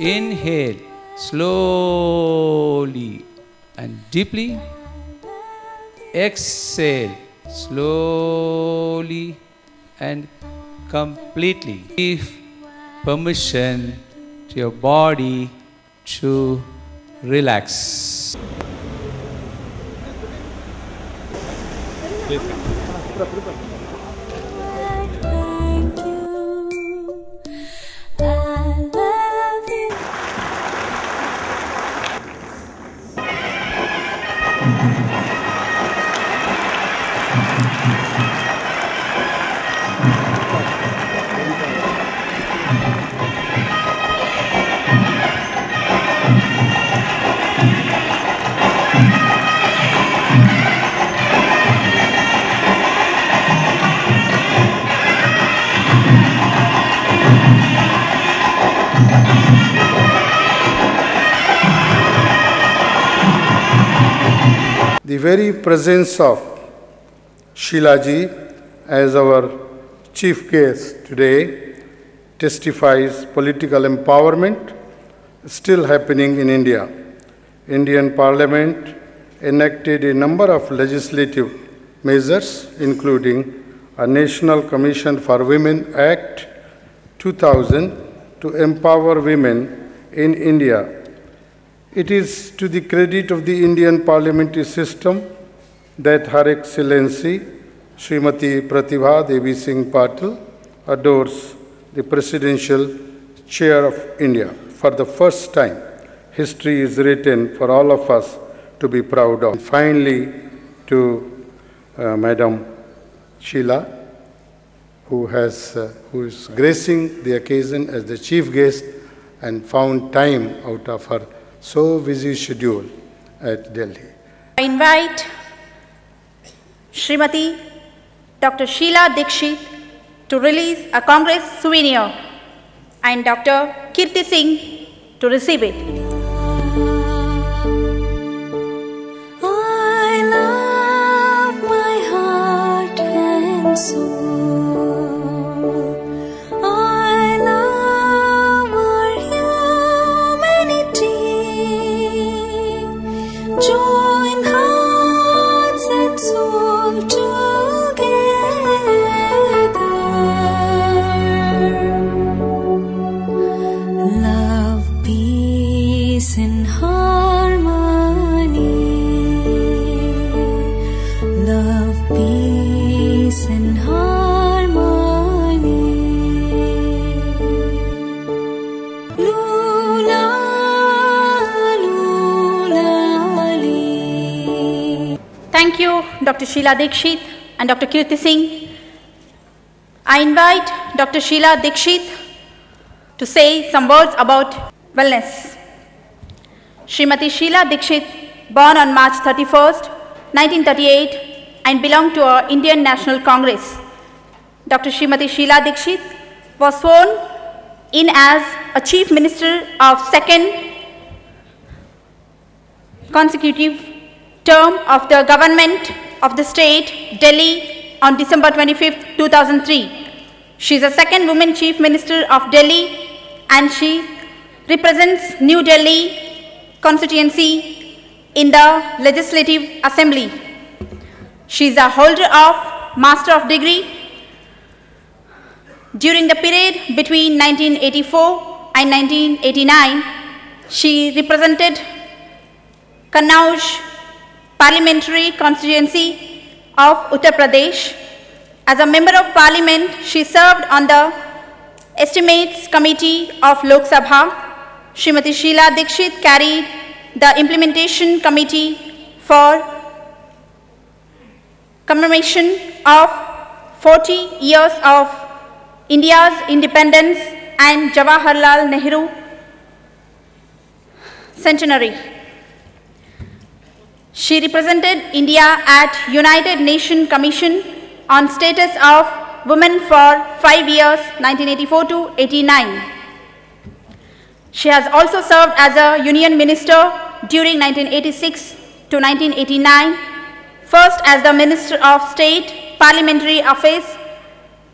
Inhale slowly and deeply. Exhale slowly and completely. Give permission to your body to relax. Please. The very presence of Shiela ji as our chief guest today testifies political empowerment still happening in India. Indian Parliament enacted a number of legislative measures, including a National Commission for Women Act 2000 to empower women in India. It is to the credit of the Indian parliamentary system that Her Excellency Srimati Pratibha Devi Singh Patil adores the presidential chair of India. For the first time, history is written for all of us to be proud of. And finally, to Madam Shiela, who is gracing the occasion as the chief guest and found time out of her so busy schedule at Delhi. I invite Srimati Dr. Shiela Dixit to release a Congress souvenir and Dr. Kirti Singh to receive it. I love my heart and soul. I love our humanity. Join hearts and soul together. Love, peace and harmony. Love, peace and harmony. Lula, lula, lee. Thank you, Dr. Shiela Dixit and Dr. Kirti Singh. I invite Dr. Shiela Dixit to say some words about wellness. Srimati Shiela Dixit, born on March 31st, 1938 and belonged to our Indian National Congress. Dr. Srimati Shiela Dixit was sworn in as a Chief Minister of second consecutive term of the government of the state, Delhi, on December 25th, 2003. She is the second woman Chief Minister of Delhi and she represents New Delhi constituency in the Legislative Assembly. She is a holder of Master of Degree. During the period between 1984 and 1989, she represented Kannauj Parliamentary Constituency of Uttar Pradesh. As a Member of Parliament, she served on the Estimates Committee of Lok Sabha. Srimati Shiela Dixit carried the Implementation Committee for commemoration of 40 years of India's independence and Jawaharlal Nehru centenary. She represented India at United Nations Commission on Status of Women for 5 years, 1984 to 89. She has also served as a Union Minister during 1986 to 1989, first as the Minister of State, Parliamentary Affairs,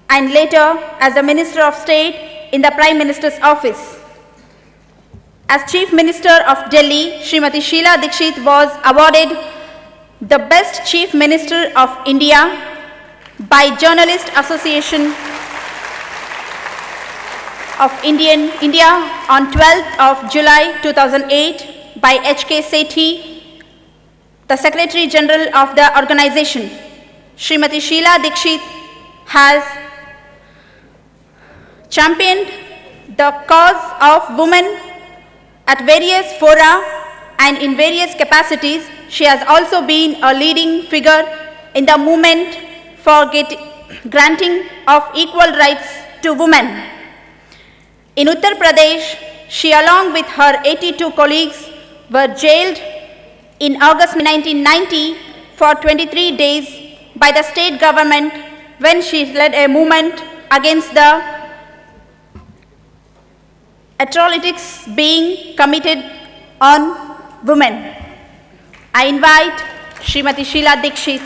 and later as the Minister of State in the Prime Minister's office. As Chief Minister of Delhi, Srimati Shiela Dixit was awarded the Best Chief Minister of India by Journalist Association of India on 12th of July 2008 by H.K. Sethi, the Secretary General of the organization. Srimati Shiela Dixit has championed the cause of women at various fora and in various capacities. She has also been a leading figure in the movement for granting of equal rights to women. In Uttar Pradesh, she along with her 82 colleagues were jailed in August 1990 for 23 days by the state government when she led a movement against the atrocities being committed on women. I invite Srimati Shiela Dixit.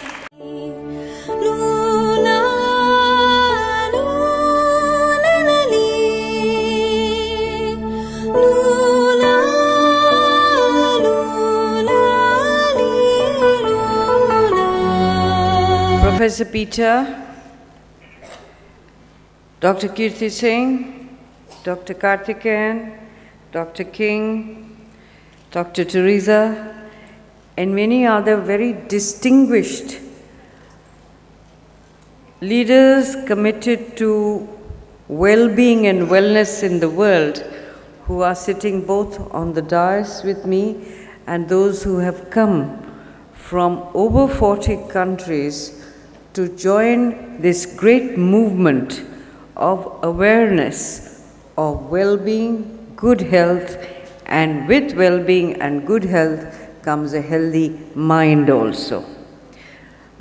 Professor Peter, Dr. Kirti Singh, Dr. Karthikeyan, Dr. King, Dr. Teresa, and many other very distinguished leaders committed to well-being and wellness in the world who are sitting both on the dais with me and those who have come from over 40 countries to join this great movement of awareness of well-being, good health, and with well-being and good health comes a healthy mind also.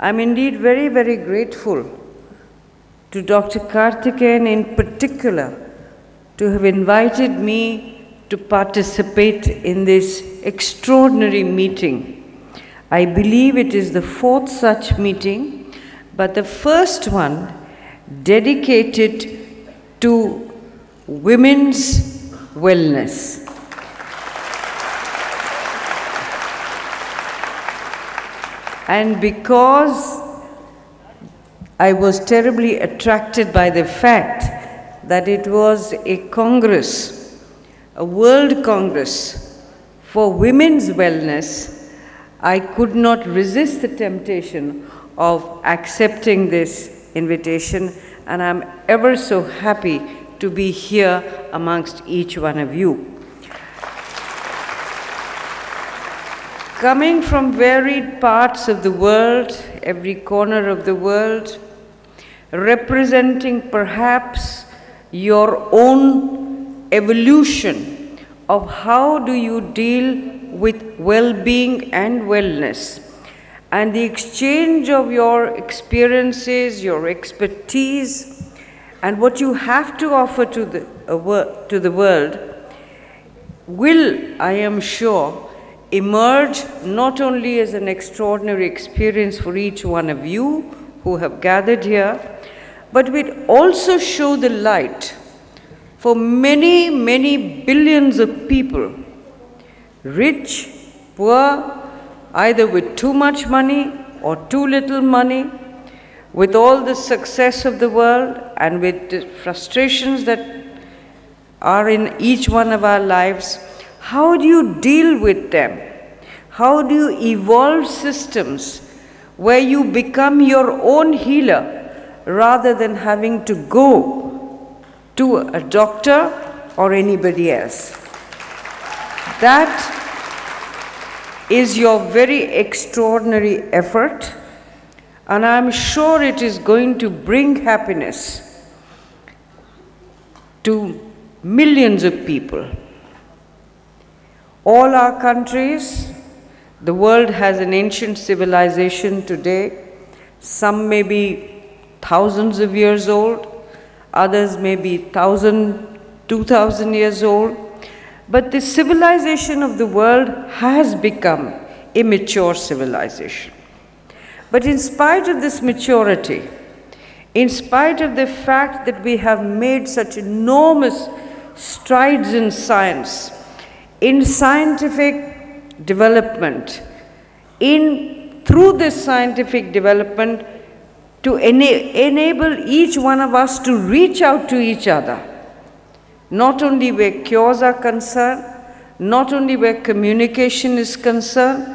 I'm indeed very, very grateful to Dr. Karthikeyan in particular to have invited me to participate in this extraordinary meeting. I believe it is the fourth such meeting, but the first one dedicated to women's wellness. And because I was terribly attracted by the fact that it was a congress, a world congress for women's wellness, I could not resist the temptation of accepting this invitation, and I'm ever so happy to be here amongst each one of you. Coming from varied parts of the world, every corner of the world, representing perhaps your own evolution of how do you deal with well-being and wellness, and the exchange of your experiences, your expertise, and what you have to offer to the world will, I am sure, emerge not only as an extraordinary experience for each one of you who have gathered here, but will also show the light for many, many billions of people, rich, poor, either with too much money or too little money, with all the success of the world and with the frustrations that are in each one of our lives. How do you deal with them? How do you evolve systems where you become your own healer rather than having to go to a doctor or anybody else? That is your very extraordinary effort, and I'm sure it is going to bring happiness to millions of people. All our countries, the world has an ancient civilization today. Some may be thousands of years old, others may be 1,000, 2,000 years old. But the civilization of the world has become a mature civilization. But in spite of this maturity, in spite of the fact that we have made such enormous strides in science, in scientific development, through this scientific development, to enable each one of us to reach out to each other, not only where cures are concerned, not only where communication is concerned,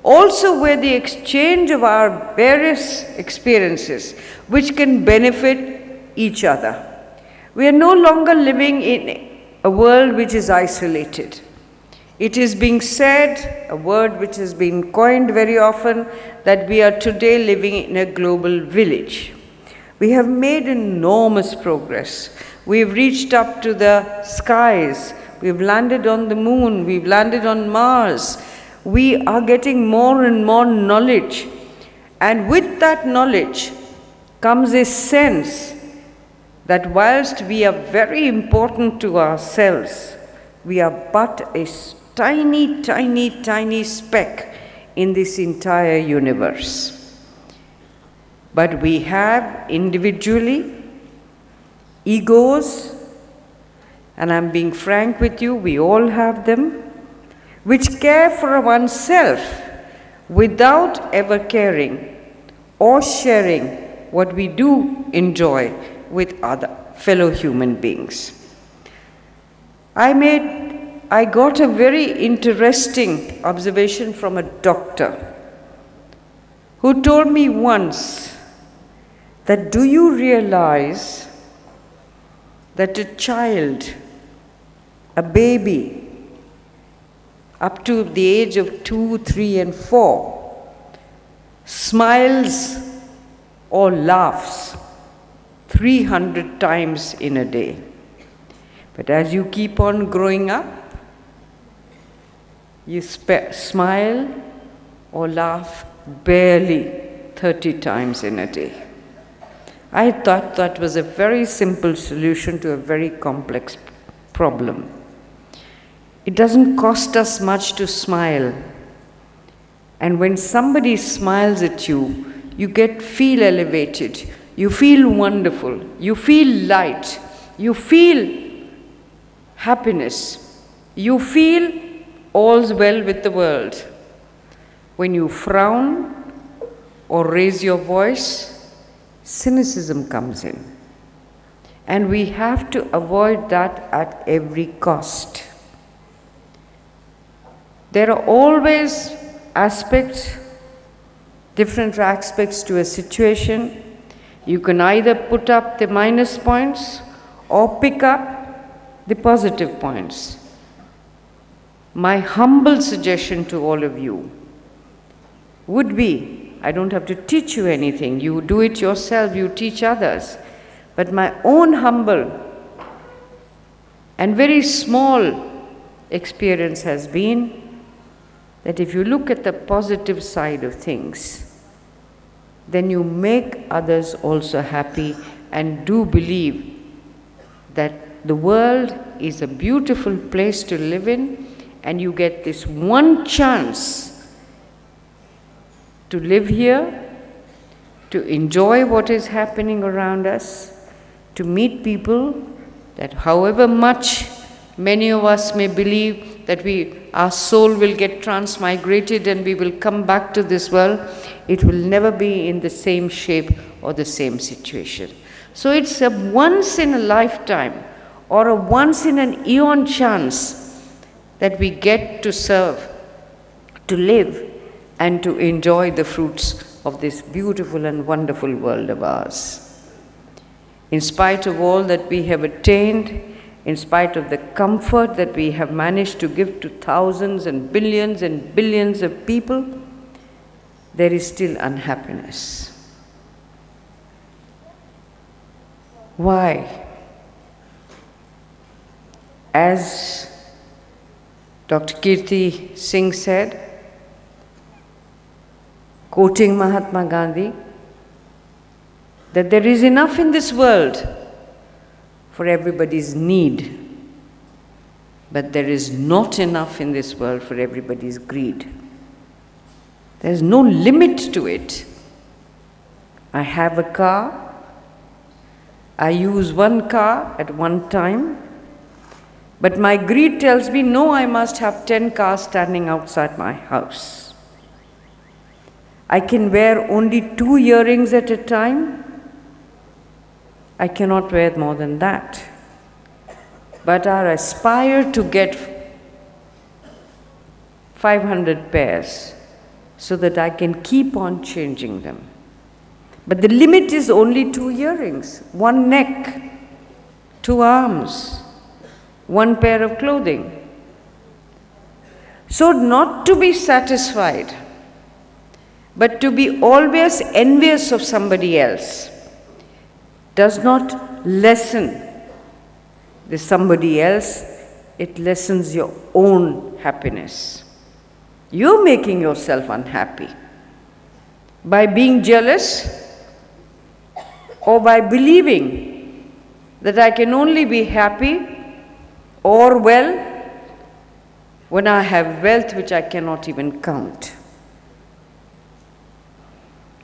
also where the exchange of our various experiences, which can benefit each other. We are no longer living in a world which is isolated. It is being said, a word which has been coined very often, that we are today living in a global village. We have made enormous progress. We've reached up to the skies. We've landed on the moon. We've landed on Mars. We are getting more and more knowledge. And with that knowledge comes a sense that whilst we are very important to ourselves, we are but a tiny, tiny, tiny speck in this entire universe. But we have individually egos, and I'm being frank with you, we all have them, which care for oneself without ever caring or sharing what we do enjoy with other fellow human beings. I got a very interesting observation from a doctor who told me once that, do you realize that a child, a baby, up to the age of 2, 3, and 4, smiles or laughs 300 times in a day. But as you keep on growing up, you smile or laugh barely 30 times in a day. I thought that was a very simple solution to a very complex problem. It doesn't cost us much to smile. And when somebody smiles at you, you feel elevated, you feel wonderful, you feel light, you feel happiness, you feel all's well with the world. When you frown or raise your voice, cynicism comes in. And we have to avoid that at every cost. There are always different aspects to a situation. You can either put up the minus points or pick up the positive points. My humble suggestion to all of you would be, I don't have to teach you anything, you do it yourself, you teach others, but my own humble and very small experience has been that if you look at the positive side of things, then you make others also happy and do believe that the world is a beautiful place to live in, and you get this one chance to live here, to enjoy what is happening around us, to meet people that however much many of us may believe that our soul will get transmigrated and we will come back to this world, it will never be in the same shape or the same situation. So it's a once in a lifetime or a once in an eon chance that we get to serve, to live, and to enjoy the fruits of this beautiful and wonderful world of ours. In spite of all that we have attained, in spite of the comfort that we have managed to give to thousands and billions of people, there is still unhappiness. Why? As Dr. Kirti Singh said, quoting Mahatma Gandhi, that there is enough in this world for everybody's need, but there is not enough in this world for everybody's greed. There is no limit to it. I have a car, I use one car at one time, But my greed tells me, no, I must have 10 cars standing outside my house. I can wear only 2 earrings at a time. I cannot wear more than that. But I aspire to get 500 pairs so that I can keep on changing them. But the limit is only 2 earrings, 1 neck, 2 arms, 1 pair of clothing. So not to be satisfied, but to be always envious of somebody else does not lessen the somebody else, it lessens your own happiness. You're making yourself unhappy by being jealous or by believing that I can only be happy or well when I have wealth which I cannot even count.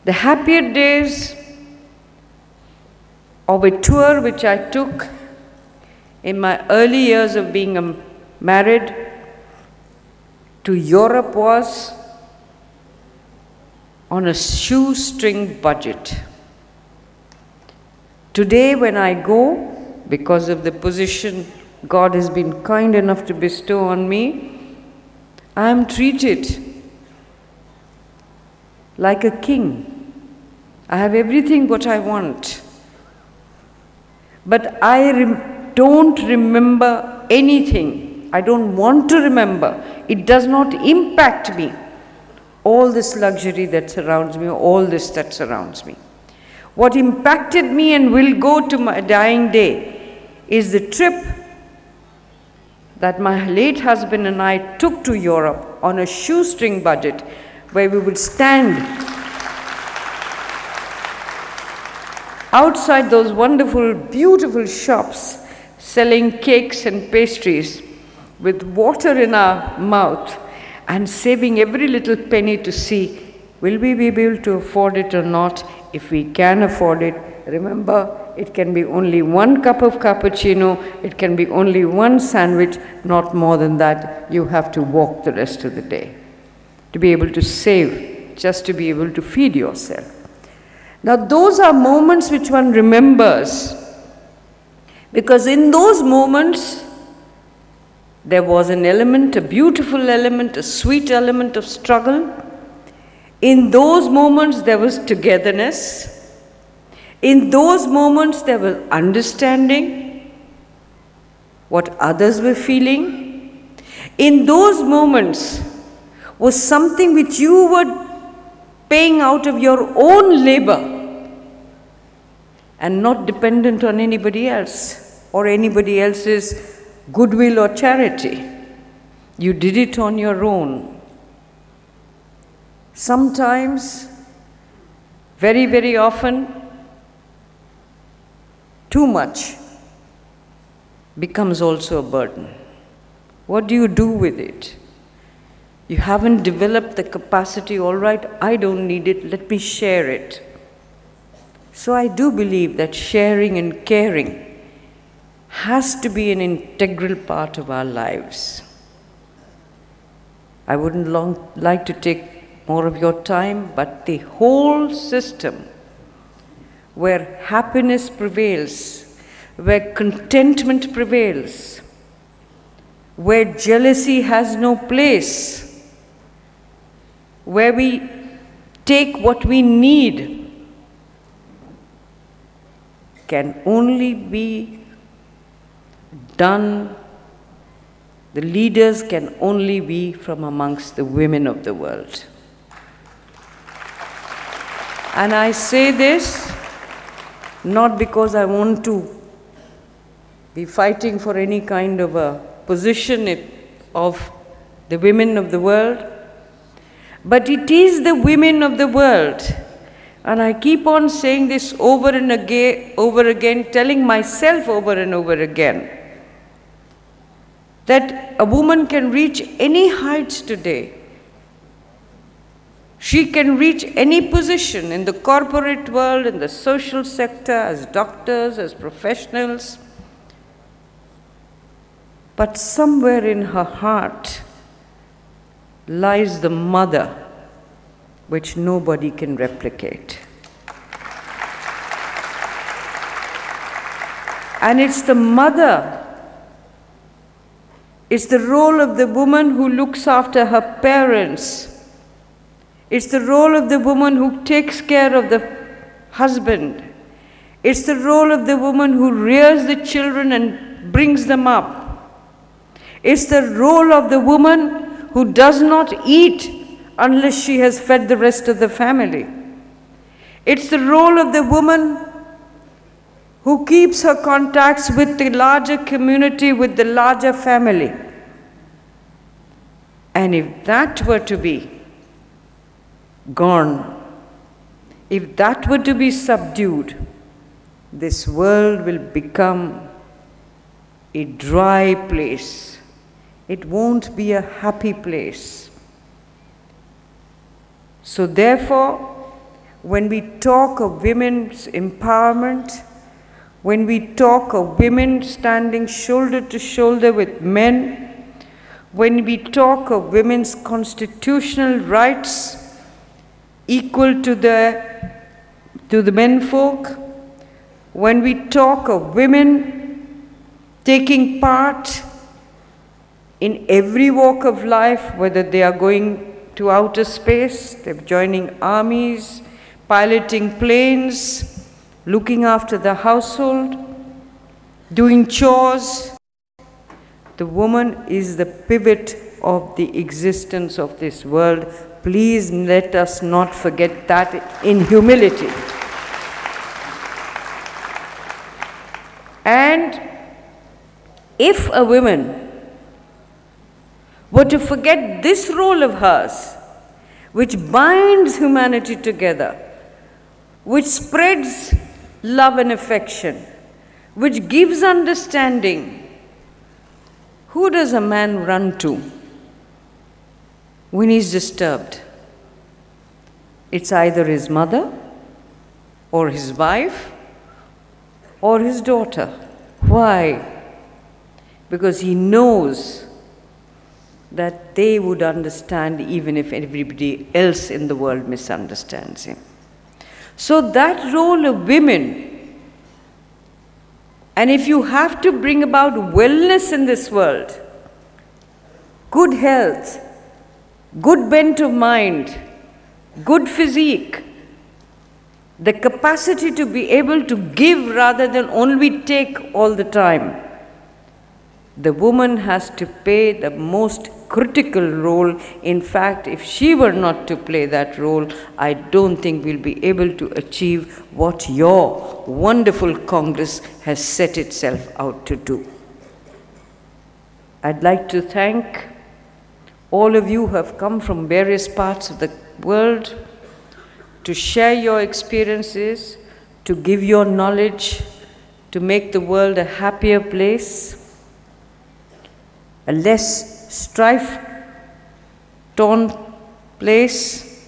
The happier days of a tour which I took in my early years of being married to Europe was on a shoestring budget. Today when I go, because of the position God has been kind enough to bestow on me, I am treated like a king. I have everything what I want. But I don't remember anything. I don't want to remember. It does not impact me. All this luxury that surrounds me, all this that surrounds me. What impacted me and will go to my dying day is the trip that my late husband and I took to Europe on a shoestring budget, where we would stand outside those wonderful, beautiful shops selling cakes and pastries with water in our mouth and saving every little penny to see, will we be able to afford it or not? If we can afford it, remember, it can be only 1 cup of cappuccino, it can be only 1 sandwich, not more than that. You have to walk the rest of the day to be able to save, just to be able to feed yourself. Now those are moments which one remembers, because in those moments there was an element, a beautiful element, a sweet element of struggle. In those moments there was togetherness. In those moments there was understanding what others were feeling. In those moments was something which you were paying out of your own labor and not dependent on anybody else or anybody else's goodwill or charity. You did it on your own. Sometimes, very, very often, too much becomes also a burden. What do you do with it? You haven't developed the capacity, all right, I don't need it, let me share it. So I do believe that sharing and caring has to be an integral part of our lives. I wouldn't like to take more of your time, but the whole system where happiness prevails, where contentment prevails, where jealousy has no place, where we take what we need, can only be done, the leaders can only be from amongst the women of the world. And I say this not because I want to be fighting for any kind of a position of the women of the world, but it is the women of the world. And I keep on saying this over and again, telling myself over and over again, that a woman can reach any heights today. She can reach any position in the corporate world, in the social sector, as doctors, as professionals. but somewhere in her heart lies the mother which nobody can replicate. And it's the mother, it's the role of the woman who looks after her parents. It's the role of the woman who takes care of the husband. It's the role of the woman who rears the children and brings them up. It's the role of the woman who does not eat unless she has fed the rest of the family. It's the role of the woman who keeps her contacts with the larger community, with the larger family. And if that were to be gone, if that were to be subdued, this world will become a dry place. It won't be a happy place. So therefore, when we talk of women's empowerment, when we talk of women standing shoulder to shoulder with men, when we talk of women's constitutional rights equal to the menfolk, when we talk of women taking part in every walk of life, whether they are going to outer space, they're joining armies, piloting planes, looking after the household, doing chores. The woman is the pivot of the existence of this world. Please let us not forget that in humility. And if a woman were to forget this role of hers, which binds humanity together, which spreads love and affection, which gives understanding, who does a man run to when he's disturbed? It's either his mother, or his wife, or his daughter. Why? Because he knows that they would understand even if everybody else in the world misunderstands him. So that role of women, and if you have to bring about wellness in this world, good health, good bent of mind, good physique, the capacity to be able to give rather than only take all the time, the woman has to play the most critical role. In fact, if she were not to play that role, I don't think we'll be able to achieve what your wonderful Congress has set itself out to do. I'd like to thank all of you who have come from various parts of the world to share your experiences, to give your knowledge, to make the world a happier place, a less strife-torn place,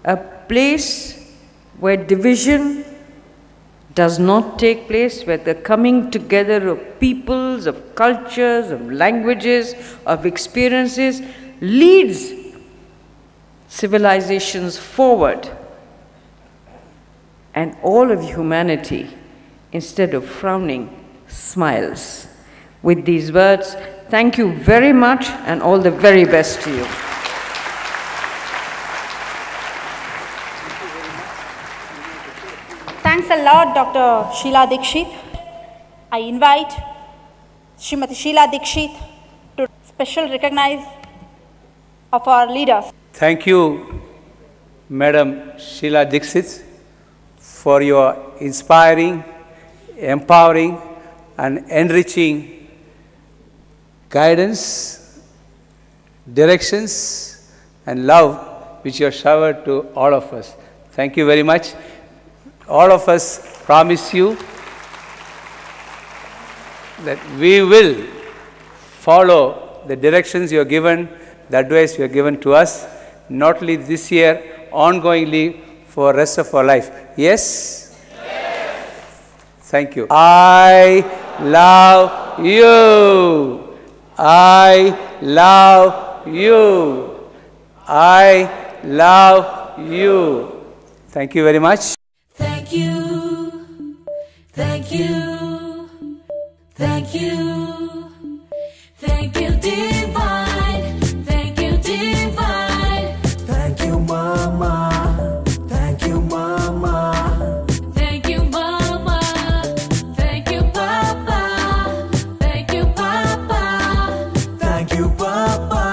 a place where division does not take place, where the coming together of peoples, of cultures, of languages, of experiences leads civilizations forward. And all of humanity, instead of frowning, smiles. With these words, thank you very much and all the very best to you. Thanks a lot, Dr. Shiela Dixit. I invite Srimati Shiela Dixit to special recognize of our leaders. Thank you, Madam Shiela Dixit, for your inspiring, empowering, and enriching guidance, directions, and love which you have showered to all of us. Thank you very much. All of us promise you that we will follow the directions you have given, the advice you have given to us, not only this year, ongoingly for the rest of our life. Yes? Yes. Thank you. I love you. I love you. I love you. Thank you very much. Thank you, thank you, thank you, thank you, Divine, thank you, Divine, Thank you, Mama. Thank you, Mama. thank you, Mama, thank you, Papa, thank you, Papa, Thank you, Papa.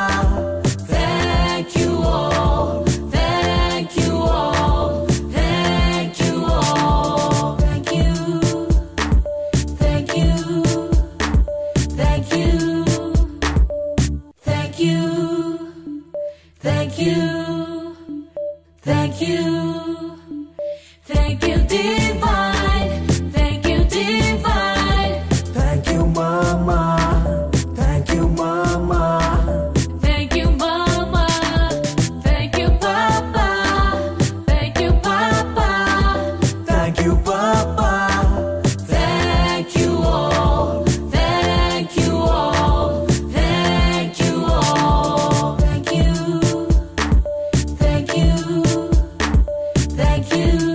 thank you all, thank you all, thank you all, thank you, thank you, thank you, thank you, thank you, thank you, thank you, Divine, thank you, Divine, Thank you, Mama. Thank you, Mama. thank you, Mama, thank you, Papa, thank you, Papa, Thank you, Papa. thank you all, thank you all, thank you all, thank you, thank you, thank you.